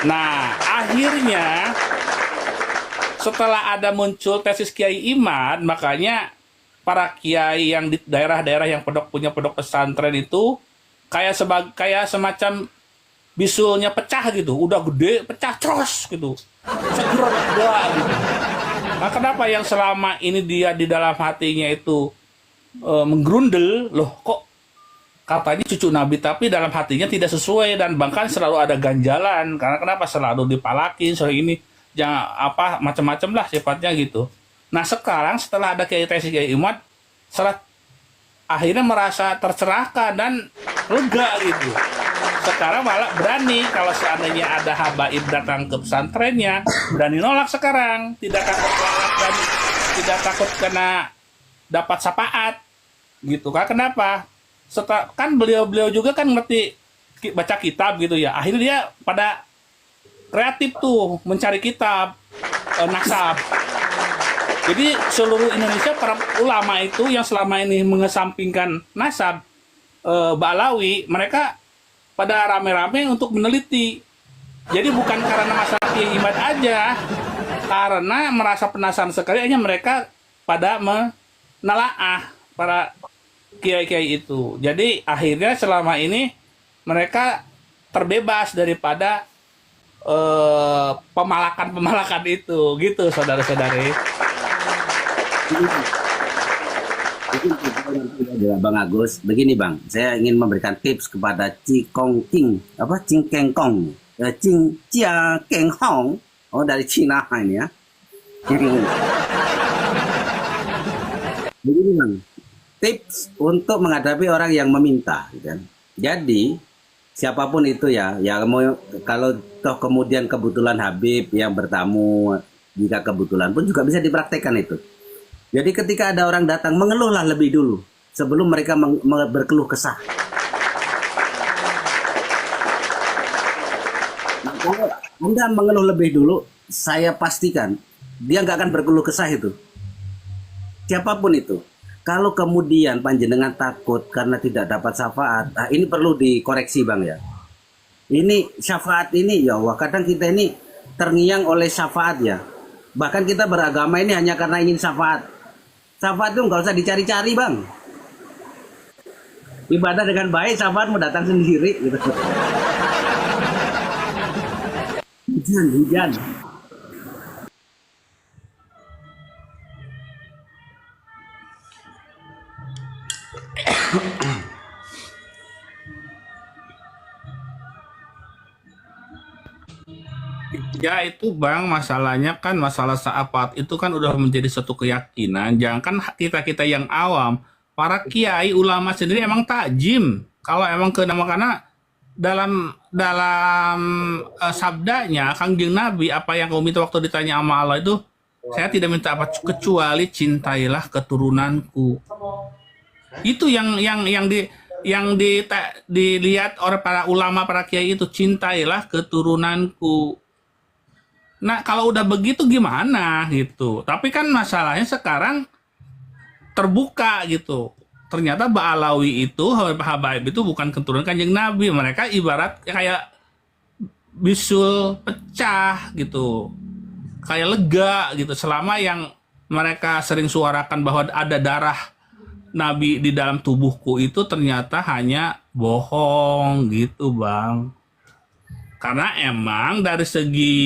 Nah, akhirnya setelah ada muncul tesis Kiai Imad, makanya para kiai yang di daerah-daerah yang punya pondok pesantren itu kayak semacam bisulnya pecah gitu, udah gede pecah terus gitu, segera gitu. Nah, kenapa yang selama ini dia di dalam hatinya itu menggerundel, loh kok katanya cucu Nabi tapi dalam hatinya tidak sesuai dan bahkan selalu ada ganjalan karena kenapa selalu dipalakin sore ini jangan apa macam-macam lah sifatnya gitu. Nah sekarang setelah ada kiai tesis kiai Imad, setelah akhirnya merasa tercerahkan dan lega gitu. Sekarang malah berani kalau seandainya ada habaib datang ke pesantrennya, berani nolak sekarang, tidak takut dan tidak takut kena dapat syafaat gitu kan. Kenapa? Kan beliau-beliau juga kan ngerti baca kitab gitu ya. Akhirnya dia pada kreatif tuh mencari kitab nasab. Jadi seluruh Indonesia para ulama itu yang selama ini mengesampingkan nasab Ba'alawi, mereka pada rame-rame untuk meneliti. Jadi bukan karena masalah Kiai Imad aja, karena merasa penasaran sekali, hanya mereka pada menelaah para kiai-kiai itu. Jadi akhirnya selama ini mereka terbebas daripada pemalakan-pemalakan itu, gitu saudara-saudari. Bang Agus, begini Bang, saya ingin memberikan tips kepada Cikong King, apa Cing Kengkong, Cing Cia Keng Hong, oh dari Cina ini ya. Begini Bang, tips untuk menghadapi orang yang meminta, gitu kan. Jadi siapapun itu ya mau kalau toh kemudian kebetulan Habib yang bertamu, jika kebetulan pun juga bisa dipraktekkan itu. Jadi ketika ada orang datang, mengeluhlah lebih dulu sebelum mereka berkeluh kesah. Nah, kalau Anda mengeluh lebih dulu, saya pastikan dia nggak akan berkeluh kesah itu. Siapapun itu. Kalau kemudian panjenengan takut karena tidak dapat syafaat, nah ini perlu dikoreksi Bang ya. Ini syafaat ini ya Allah, kadang kita ini terngiang oleh syafaat ya. Bahkan kita beragama ini hanya karena ingin syafaat. Syafaat itu nggak usah dicari-cari Bang. Ibadah dengan baik, syafaat mau datang sendiri gitu. Hujan. Ya itu Bang, masalahnya kan masalah syafaat itu kan udah menjadi satu keyakinan. Jangan kan kita-kita yang awam, para kiai ulama sendiri emang takjim. Kalau emang karena dalam dalam sabdanya Kangjeng Nabi, apa yang kau minta waktu ditanya sama Allah itu, saya tidak minta apa kecuali cintailah keturunanku. Itu dilihat oleh para ulama, para kiai itu, cintailah keturunanku. Nah, kalau udah begitu gimana gitu. Tapi kan masalahnya sekarang terbuka gitu. Ternyata Ba'alawi itu, habaib itu bukan keturunan Kanjeng Nabi. Mereka ibarat kayak bisul pecah gitu. Kayak lega gitu. Selama yang mereka sering suarakan bahwa ada darah Nabi di dalam tubuhku itu ternyata hanya bohong gitu Bang. Karena emang dari segi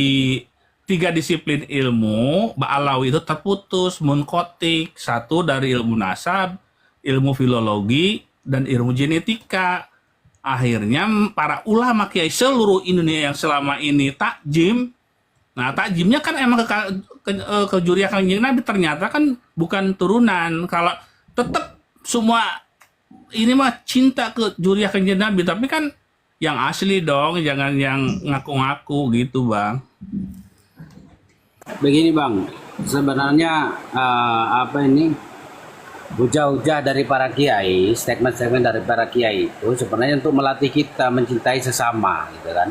3 disiplin ilmu, Ba'alawi itu terputus, munkotik. 1 dari ilmu nasab, ilmu filologi, dan ilmu genetika. Akhirnya para ulama kiai seluruh Indonesia yang selama ini takjim, nah takjimnya kan emang ke juriah Kanjeng Nabi, ternyata kan bukan turunan. Kalau tetap semua ini mah cinta ke juriah Kanjeng Nabi, tapi kan yang asli dong, jangan yang ngaku-ngaku gitu Bang. Begini Bang, sebenarnya hujah-hujah dari para kiai, statement-statement dari para kiai itu sebenarnya untuk melatih kita mencintai sesama, gitu kan.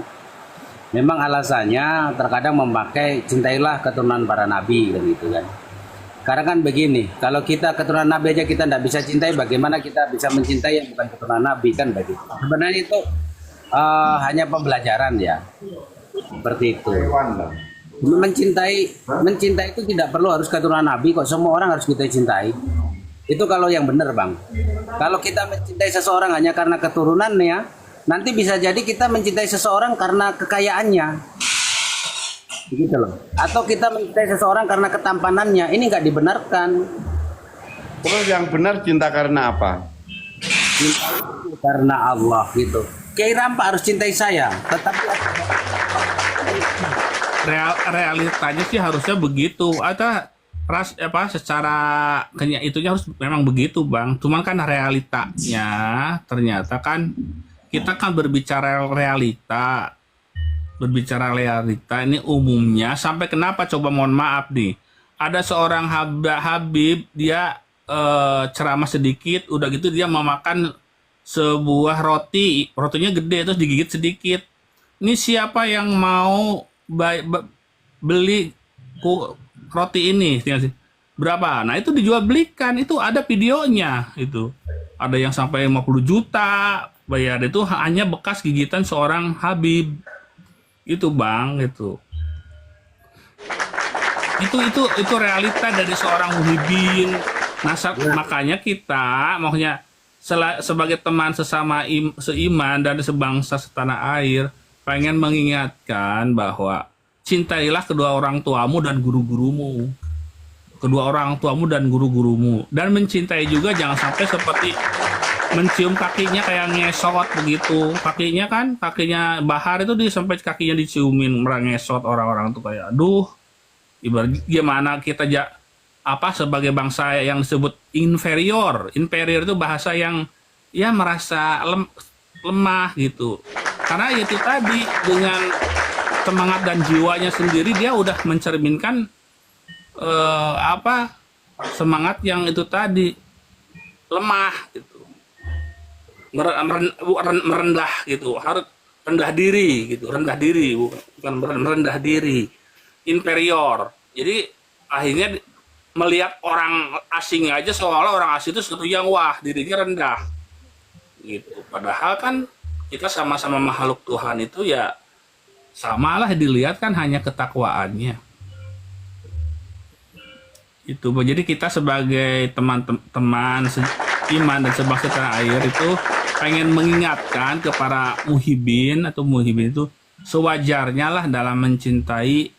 Memang alasannya terkadang memakai cintailah keturunan para nabi, gitu kan. Karena kan begini, kalau kita keturunan nabi aja kita tidak bisa cintai, bagaimana kita bisa mencintai yang bukan keturunan nabi kan begitu. Sebenarnya itu hanya pembelajaran ya. Seperti itu. Mencintai itu tidak perlu harus keturunan Nabi kok. Semua orang harus kita cintai. Itu kalau yang benar, Bang. Kalau kita mencintai seseorang hanya karena keturunannya, nanti bisa jadi kita mencintai seseorang karena kekayaannya. Gitu loh. Atau kita mencintai seseorang karena ketampanannya. Ini nggak dibenarkan. Terus yang benar cinta karena apa? Cinta itu karena Allah gitu. Kiai Rampa harus cintai saya, tetapi Realitanya sih harusnya begitu. Atau secara itunya harus memang begitu, Bang. Cuman kan realitanya ternyata kan kita kan berbicara realita ini umumnya sampai kenapa coba, mohon maaf nih, ada seorang Habib dia ceramah sedikit, udah gitu dia memakan sebuah rotinya gede terus digigit sedikit. Ini siapa yang mau beli roti ini? Berapa? Nah, itu dijual belikan, itu ada videonya, itu ada yang sampai 50 juta bayar, itu hanya bekas gigitan seorang Habib. Itu, Bang, itu realita dari seorang muhibin. Nah, makanya kita makanya sebagai teman sesama seiman dan sebangsa setanah air pengen mengingatkan bahwa cintailah kedua orang tuamu dan guru-gurumu. Dan mencintai juga jangan sampai seperti mencium kakinya kayak ngesot begitu. Kakinya Bahar itu sampai kakinya diciumin, merangesot orang-orang tuh kayak aduh. Ibarat gimana kita sebagai bangsa yang disebut inferior itu bahasa yang ya merasa lemah gitu. Karena itu tadi dengan semangat dan jiwanya sendiri dia udah mencerminkan semangat yang itu tadi lemah gitu, merendah gitu, harus rendah diri bukan merendah diri, inferior. Jadi akhirnya melihat orang asing aja seolah orang asing itu sesuatu yang wah, dirinya rendah gitu. Padahal kan kita sama-sama makhluk Tuhan itu ya samalah dilihat kan hanya ketakwaannya. Itu jadi kita sebagai teman-teman iman dan sebangsa tanah air itu pengen mengingatkan kepada muhibin itu sewajarnya lah dalam mencintai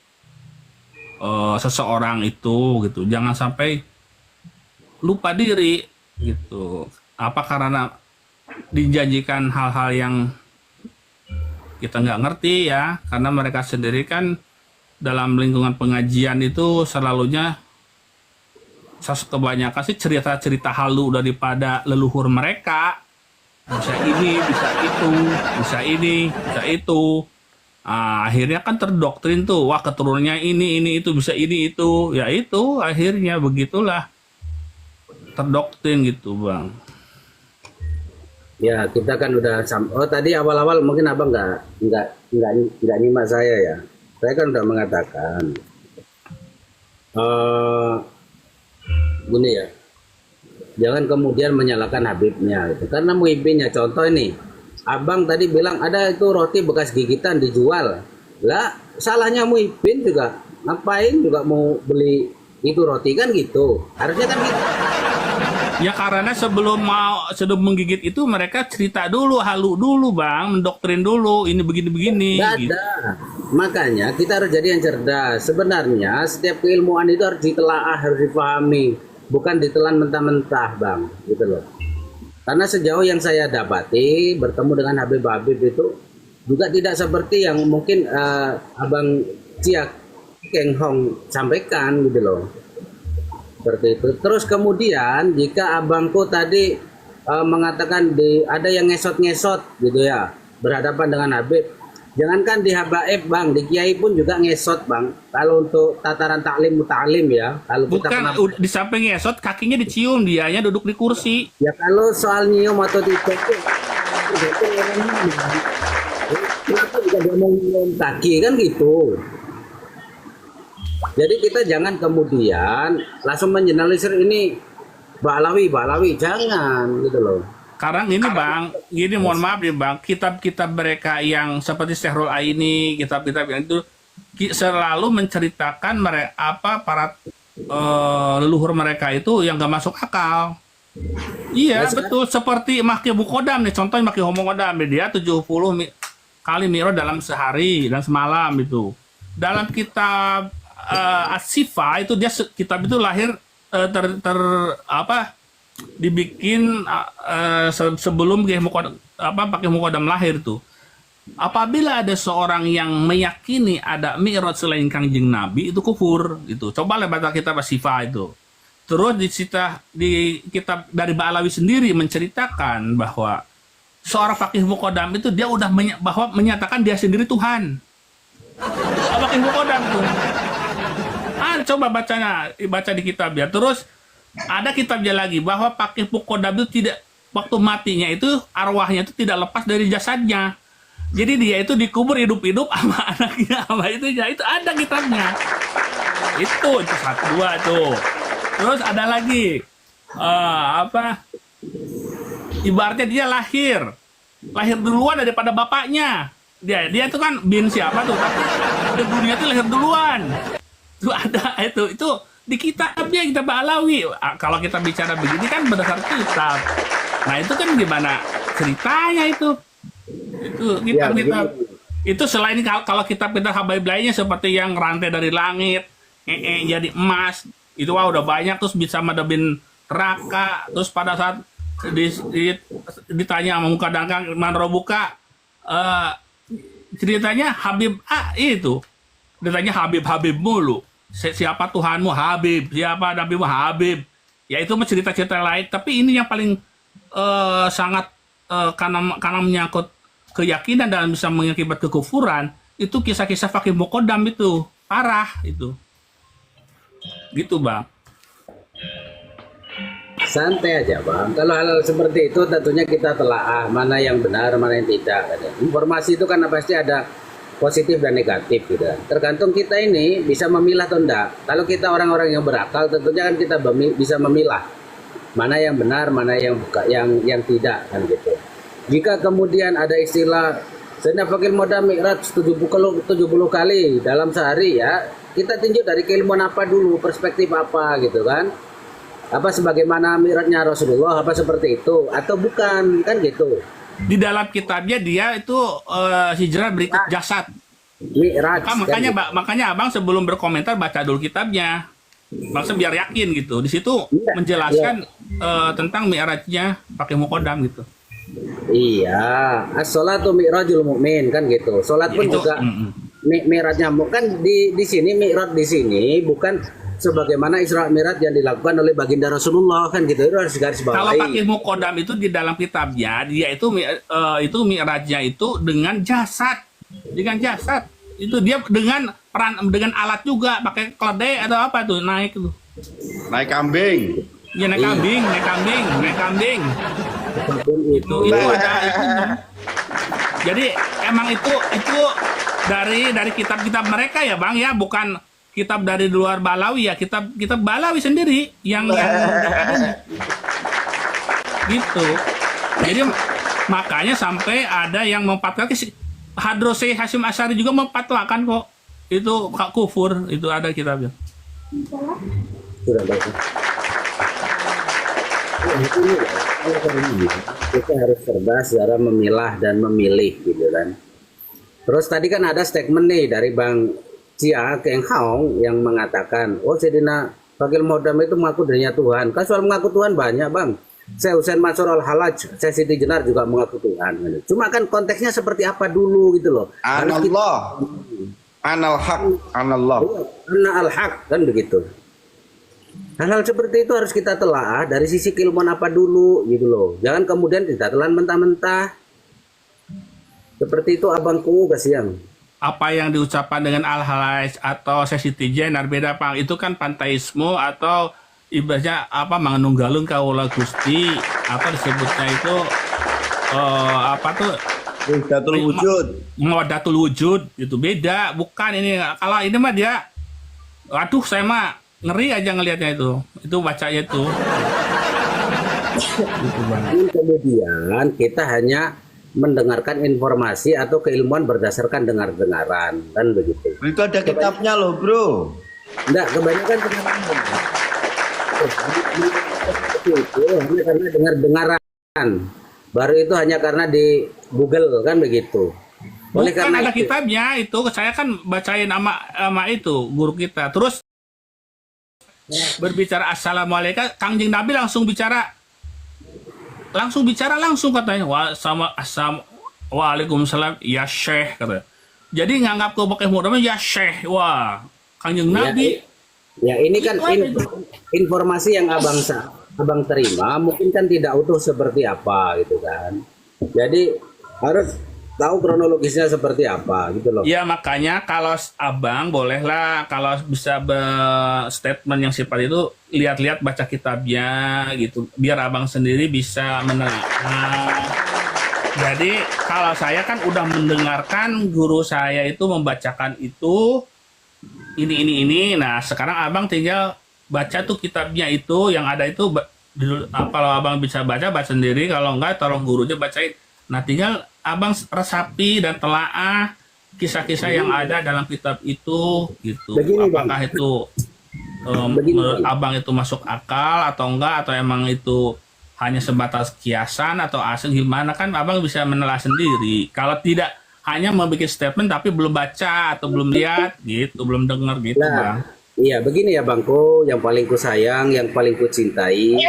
seseorang itu gitu. Jangan sampai lupa diri gitu. Karena dijanjikan hal-hal yang kita nggak ngerti ya, karena mereka sendiri kan dalam lingkungan pengajian itu selalunya kebanyakan sih cerita-cerita halu daripada leluhur mereka. Bisa ini, bisa itu, bisa ini, bisa itu. Akhirnya kan terdoktrin tuh, wah keturunannya ini itu, bisa ini itu. Ya itu akhirnya begitulah terdoktrin gitu, Bang. ya kita kan udah tadi awal-awal mungkin abang nggak nyimak saya ya. Saya kan udah mengatakan gini ya, jangan kemudian menyalahkan Habibnya gitu. Karena muhibinnya, contoh ini abang tadi bilang ada itu roti bekas gigitan dijual lah, salahnya muhibin juga, ngapain juga mau beli itu roti kan gitu, harusnya kan gitu. Ya karena sebelum menggigit itu mereka cerita dulu, halu dulu, Bang, mendoktrin dulu, ini begini-begini. Nggak gitu. ada. Makanya kita harus jadi yang cerdas. Sebenarnya setiap keilmuan itu harus ditelaah, harus dipahami, bukan ditelan mentah-mentah, Bang, gitu loh. Karena sejauh yang saya dapati bertemu dengan Habib-Habib itu juga tidak seperti yang mungkin Abang Ciak Keng Hong sampaikan gitu loh. Seperti itu. Terus kemudian jika abangku tadi mengatakan ada yang ngesot-ngesot gitu ya, berhadapan dengan Habib, jangankan di habaib, Bang, di kiai pun juga ngesot, Bang. Kalau untuk tataran taklim mutalim ya, kalau kita di samping ngesot kakinya dicium, dianya duduk di kursi. Ya kalau soal nyium atau tidak itu kenapa juga dia mau nyium kaki kan gitu. Jadi kita jangan kemudian langsung mengeneralisir ini Ba'alawi, jangan gitu loh. Sekarang ini Bang, gini mohon maaf nih Bang, kitab-kitab mereka yang seperti Syehrul Aini, kitab-kitab yang itu selalu menceritakan mereka apa para leluhur mereka itu yang gak masuk akal. Iya, betul. Seperti Maki Bukodam nih, contohnya Maki Homongodam, dia 70 kali mi'raj dalam sehari dan semalam itu. Dalam kitab As-Sifa itu dia kitab itu lahir dibikin sebelum Pakai Mukodam lahir tuh. Apabila ada seorang yang meyakini ada mi'raj selain Kangjeng Nabi itu kufur gitu. Coba lihat baca kitab As-Sifa itu. Terus di kitab dari Ba'alawi sendiri menceritakan bahwa seorang Faqih Mukodam itu dia udah menyatakan dia sendiri Tuhan. Faqih Mukodam tuh. Coba baca di kitab ya. Terus ada kitabnya lagi bahwa Faqih Mukodam itu tidak, waktu matinya itu arwahnya itu tidak lepas dari jasadnya. Jadi dia itu dikubur hidup-hidup sama anaknya sama itu ada kitabnya. Itu satu dua tuh. Terus ada lagi ibaratnya dia lahir duluan daripada bapaknya. Dia itu kan bin siapa tuh, tapi di dunia itu lahir duluan. Itu ada itu di kitabnya kitab Ba'alawi. Kalau kita bicara begini kan berdasar kitab. Nah, itu kan gimana ceritanya itu? Itu kitab itu selain kalau kitab-kitab Habaib lainnya seperti yang rantai dari langit, jadi emas, itu udah banyak, terus bisa madabin neraka, terus pada saat ditanya sama muka dangkang manrobuka, ceritanya Habib itu ditanya Habib mulu, siapa Tuhanmu Habib, siapa Nabimu Habib, ya itu mah cerita-cerita lain. Tapi ini yang paling sangat karena menyangkut keyakinan dan bisa mengakibat kekufuran, itu kisah-kisah Faqih Mukodam itu parah itu. Gitu Bang. Santai aja Bang. Kalau hal seperti itu tentunya kita telaah mana yang benar, mana yang tidak. Informasi itu kan pasti ada positif dan negatif gitu. Tergantung kita ini bisa memilah atau enggak. Kalau kita orang-orang yang berakal tentunya kan kita bisa memilah mana yang benar, mana yang yang tidak kan gitu. Jika kemudian ada istilah Sayyidina Faqih Mukodam mi'raj 70 kali dalam sehari ya, kita tinjau dari keilmuan apa dulu, perspektif apa gitu kan. Apa sebagaimana mi'rajnya Rasulullah, apa seperti itu atau bukan kan gitu. Di dalam kitabnya dia itu hijrah berikut jasad. Mi'raj. Makanya Abang sebelum berkomentar baca dulu kitabnya. Maksudnya biar yakin gitu. Di situ menjelaskan tentang mi'rajnya Faqih Mukodam gitu. Iya, as-sholatu mi'rajul mu'min kan gitu. Sholat pun itu, juga mi'rajnya kan di sini mi'raj di sini bukan sebagaimana Isra Mi'raj yang dilakukan oleh baginda Rasulullah kan gitu. Itu harus garis bawahi. Kalau Faqih Mukodam itu di dalam kitabnya dia itu mi'rajnya itu dengan jasad. Dengan jasad. Itu dia dengan alat juga, pakai keledai atau apa tuh naik tuh. Naik kambing. Ya naik kambing. Itu ada itunya. Jadi emang itu dari kitab-kitab mereka ya Bang ya, bukan kitab dari luar Ba'alawi ya, kitab Ba'alawi sendiri yang adanya. Gitu. Jadi makanya sampai ada yang memfatwakan, Hadrosai Hasyim Asy'ari juga memfatwakan kok itu kufur, itu ada kitabnya. Kita harus cerdas cara memilah dan memilih gitu kan. Terus tadi kan ada statement nih dari Bang Chia Keng Hong yang mengatakan, oh Sayyidina Faqih Mukodam itu mengaku dirinya Tuhan. Kan soal mengaku Tuhan banyak Bang. Saya Husain Mansur Al-Halaj, saya Siti Jenar juga mengaku Tuhan. Cuma kan konteksnya seperti apa dulu gitu loh. Anallah. Analhaq. Anallah. Anna al-haq kan begitu. Hal-hal seperti itu harus kita telah dari sisi keilmuan apa dulu gitu loh. Jangan kemudian kita telan mentah-mentah. Seperti itu abangku kasihan. Apa yang diucapkan dengan Al-Halaj atau Sesi Jenar beda Pang. Itu kan panteisme atau ibaratnya apa manunggalung kaula Gusti, apa disebutnya itu Wahdatul wujud. Wahdatul wujud itu beda, bukan ini. Kalau ini mah dia, aduh saya mah ngeri aja ngelihatnya itu bacanya itu. Jangan kemudian kita hanya mendengarkan informasi atau keilmuan berdasarkan dengar-dengaran, kan begitu. Itu ada kitabnya loh, bro. Enggak, kebanyakan sekarang itu hanya karena dengar-dengaran. Baru itu hanya karena di Google, kan begitu. Oleh Bukan karena ada itu, kitabnya itu, saya kan bacain sama itu guru kita. Terus berbicara assalamualaikum, Kangjeng Nabi langsung bicara langsung katanya, waalaikumsalam ya Syekh katanya. Jadi nganggap ke pakai mudah ya Syekh. Wah, Kangjeng Nabi. ya ini kan informasi yang abang terima mungkin kan tidak utuh seperti apa gitu kan. Jadi harus tahu kronologisnya seperti apa gitu loh. Ya makanya kalau abang bolehlah kalau bisa statement yang sifat itu lihat-lihat baca kitabnya gitu biar abang sendiri bisa menelaah. Jadi kalau saya kan udah mendengarkan guru saya itu membacakan itu ini. Nah sekarang abang tinggal baca tuh kitabnya itu yang ada itu kalau abang bisa baca sendiri, kalau enggak tolong gurunya bacain. Nah tinggal abang resapi dan telaah kisah-kisah yang ada dalam kitab itu gitu. Begini, Apakah Bang. itu Begini, menurut Bang. abang itu masuk akal atau enggak, atau emang itu hanya sebatas kiasan atau asing, gimana kan abang bisa menelaah sendiri. Kalau tidak hanya membuat statement tapi belum baca atau belum lihat gitu, belum dengar gitu bang. Nah, iya begini ya Bangku, yang paling ku sayang, yang paling ku cintai.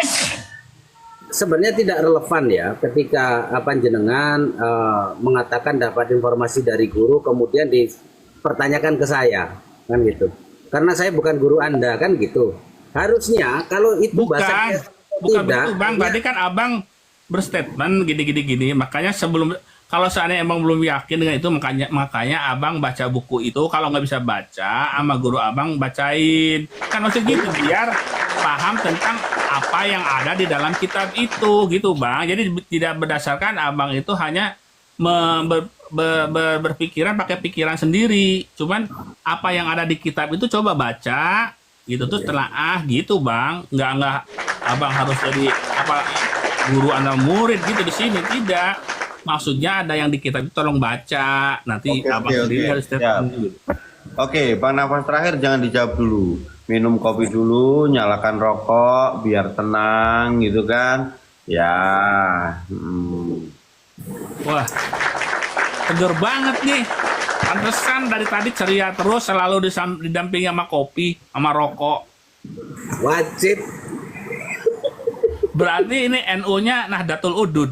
Sebenarnya tidak relevan ya ketika jenengan mengatakan dapat informasi dari guru kemudian dipertanyakan ke saya kan gitu. Karena saya bukan guru Anda kan gitu. Harusnya kalau itu bahasanya Bukan tidak, begitu bang. ya, Tadi kan abang berstatement gini. Makanya sebelum kalau seandainya emang belum yakin dengan itu, makanya abang baca buku itu. Kalau nggak bisa baca, sama guru abang bacain. Kan maksud gitu biar paham tentang apa yang ada di dalam kitab itu, gitu bang. Jadi tidak berdasarkan abang itu hanya berpikiran pakai pikiran sendiri. Cuman apa yang ada di kitab itu coba baca, gitu tuh telaah gitu bang. Nggak abang harus jadi guru anak murid gitu di sini, tidak. Maksudnya ada yang di kitab itu tolong baca, nanti abang sendiri harus statement gitu. Oke, Bang Nafas terakhir jangan dijawab dulu. Minum kopi dulu, nyalakan rokok biar tenang gitu kan. Ya. Wah, seger banget nih. Pantesan dari tadi ceria terus, selalu didampingi sama kopi, sama rokok. wajib. Berarti ini NU-nya Nahdlatul Udud.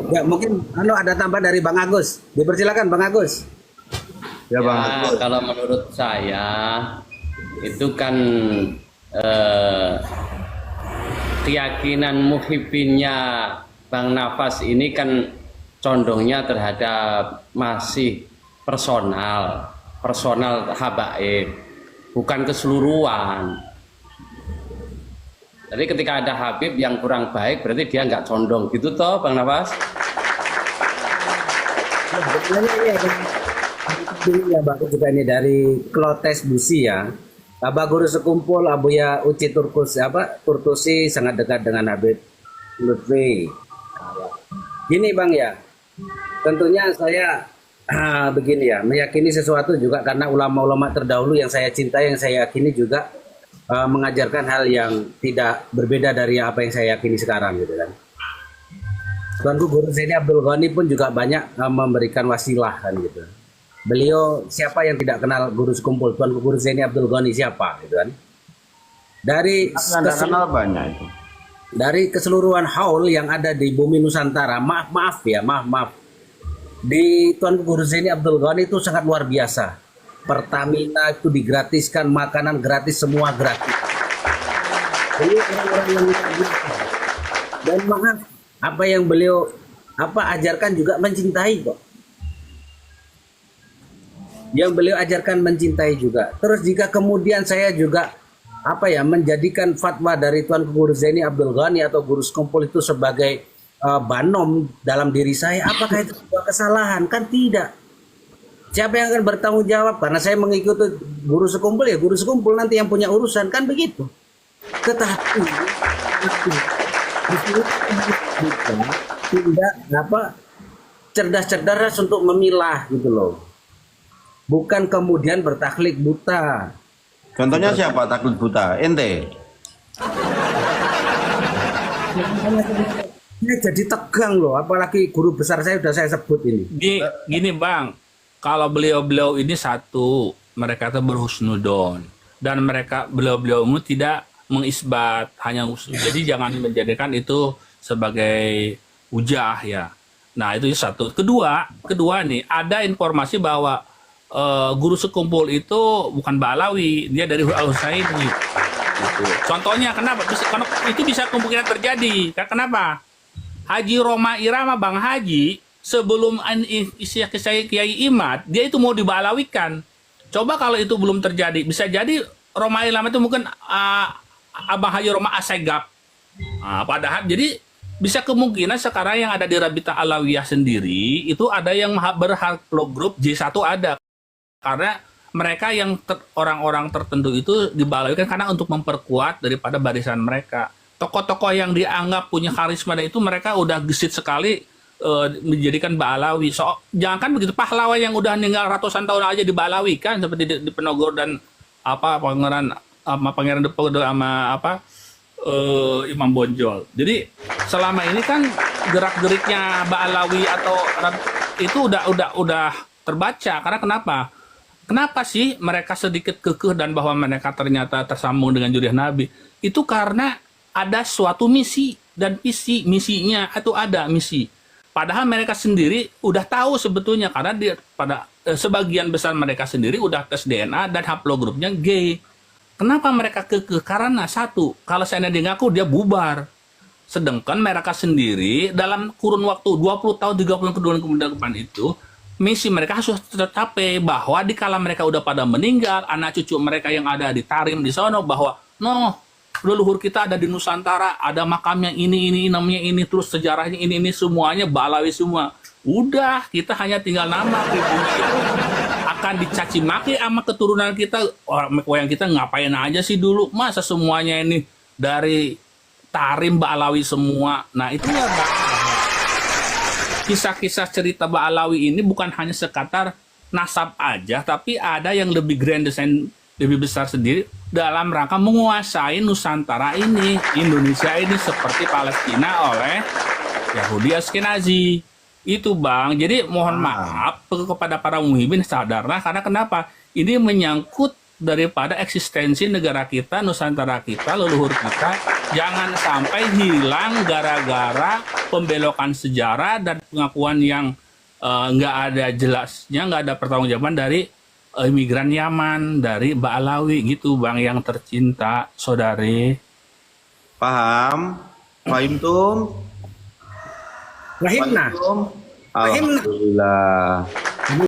Ya mungkin ada tambah dari Bang Agus. Dipersilakan Bang Agus. Ya, Bang. Ya, kalau menurut saya itu kan keyakinan muhibbinnya Bang Nafas ini kan condongnya terhadap masih personal habaib, bukan keseluruhan. Jadi ketika ada habib yang kurang baik berarti dia nggak condong gitu toh Bang Nafas? Ya Bapak juga ini dari Klotes Busi ya. Abah Guru Sekumpul Abuya Uci Turtusi sangat dekat dengan Habib Lutfi. Gini Bang ya, tentunya saya begini ya, meyakini sesuatu juga karena ulama-ulama terdahulu yang saya cintai, yang saya yakini juga mengajarkan hal yang tidak berbeda dari apa yang saya yakini sekarang gitu kan. Tuanku Guru Zaini Abdul Ghani pun juga banyak memberikan wasilah kan gitu. Beliau siapa yang tidak kenal Guru Sekumpul, Tuanku Guru Zaini Abdul Ghani siapa gitu kan. Dari Kenal banyak itu. dari keseluruhan haul yang ada di bumi Nusantara, maaf ya, di Tuanku Guru Zaini Abdul Ghani itu sangat luar biasa. Pertamina itu digratiskan, makanan gratis, semua gratis. Ini orang-orang yang luar biasa. Dan maaf, apa yang beliau ajarkan juga mencintai kok. Yang beliau ajarkan mencintai juga. Terus jika kemudian saya juga menjadikan fatwa dari Tuanku Guru Zaini Abdul Ghani atau Guru Sekumpul itu sebagai banom dalam diri saya, apakah itu sebuah kesalahan? Kan tidak. Siapa yang akan bertanggung jawab? Karena saya mengikuti guru sekumpul, ya guru sekumpul nanti yang punya urusan, kan begitu. Tetapi itu tidak apa cerdas-cerdas untuk memilah gitu loh. Bukan kemudian bertaklid buta. Contohnya siapa taklid buta? Ente? Ini jadi tegang loh, apalagi guru besar saya sudah saya sebut ini. Gini Bang, kalau beliau-beliau ini satu, mereka itu berhusnudon. Dan beliau-beliau ini tidak mengisbat, hanya jadi jangan menjadikan itu sebagai hujah ya. Nah itu satu. Kedua nih, ada informasi bahwa guru sekumpul itu bukan Ba'alawi, dia dari Al-Husaini. Gitu. Contohnya kenapa? Karena itu bisa kemungkinan terjadi. Kenapa? Haji Roma Irama Bang Haji sebelum isi Kiai Imad, dia itu mau dibalawikan. Coba kalau itu belum terjadi, bisa jadi Roma Irama itu mungkin Abang Haji Roma Asegaf. Padahal jadi bisa kemungkinan sekarang yang ada di Rabita Alawiyah sendiri itu ada yang berhaplogrup J1 ada. Karena mereka yang orang-orang tertentu itu dibalawikan karena untuk memperkuat daripada barisan mereka. Tokoh-tokoh yang dianggap punya karisma dan itu mereka udah gesit sekali menjadikan Ba'alawi. Jangan kan begitu, pahlawan yang udah meninggal ratusan tahun aja dibalawikan seperti di Penogor dan Pangeran Depok sama Imam Bonjol. Jadi selama ini kan gerak-geriknya Ba'alawi atau itu udah terbaca. Karena kenapa? Kenapa sih mereka sedikit kekeh dan bahwa mereka ternyata tersambung dengan Juriyah Nabi? Itu karena ada suatu misi dan visi, misinya itu ada misi. Padahal mereka sendiri udah tahu sebetulnya karena sebagian besar mereka sendiri udah tes DNA dan haplogrupnya G. Kenapa mereka kekeh? Karena satu, kalau saya ngaku dia bubar. Sedangkan mereka sendiri dalam kurun waktu 20 tahun, 30 tahun kemudian itu misi mereka harus tercapai, bahwa dikala mereka udah pada meninggal, anak cucu mereka yang ada di Tarim di sono bahwa leluhur kita ada di Nusantara, ada makamnya ini namanya ini, terus sejarahnya ini semuanya Ba'alawi semua. Udah, kita hanya tinggal nama pribumi itu akan dicaci maki sama keturunan kita. Orang moyang kita ngapain aja sih dulu? Masa semuanya ini dari Tarim Ba'alawi semua. Nah, itu ya kisah-kisah cerita Ba'alawi ini bukan hanya sekadar nasab aja, tapi ada yang lebih grand design, lebih besar sendiri dalam rangka menguasai Nusantara ini, Indonesia ini seperti Palestina oleh Yahudi Askenazi. Itu Bang, jadi mohon maaf kepada para muhibin, sadarlah, karena kenapa? Ini menyangkut daripada eksistensi negara kita, Nusantara kita, leluhur kita, jangan sampai hilang gara-gara pembelokan sejarah dan pengakuan yang nggak ada jelasnya, nggak ada pertanggungjawaban dari imigran Yaman, dari Ba'alawi gitu Bang yang tercinta, saudari. Paham? Fahim tum? Rahimna. Alhamdulillah.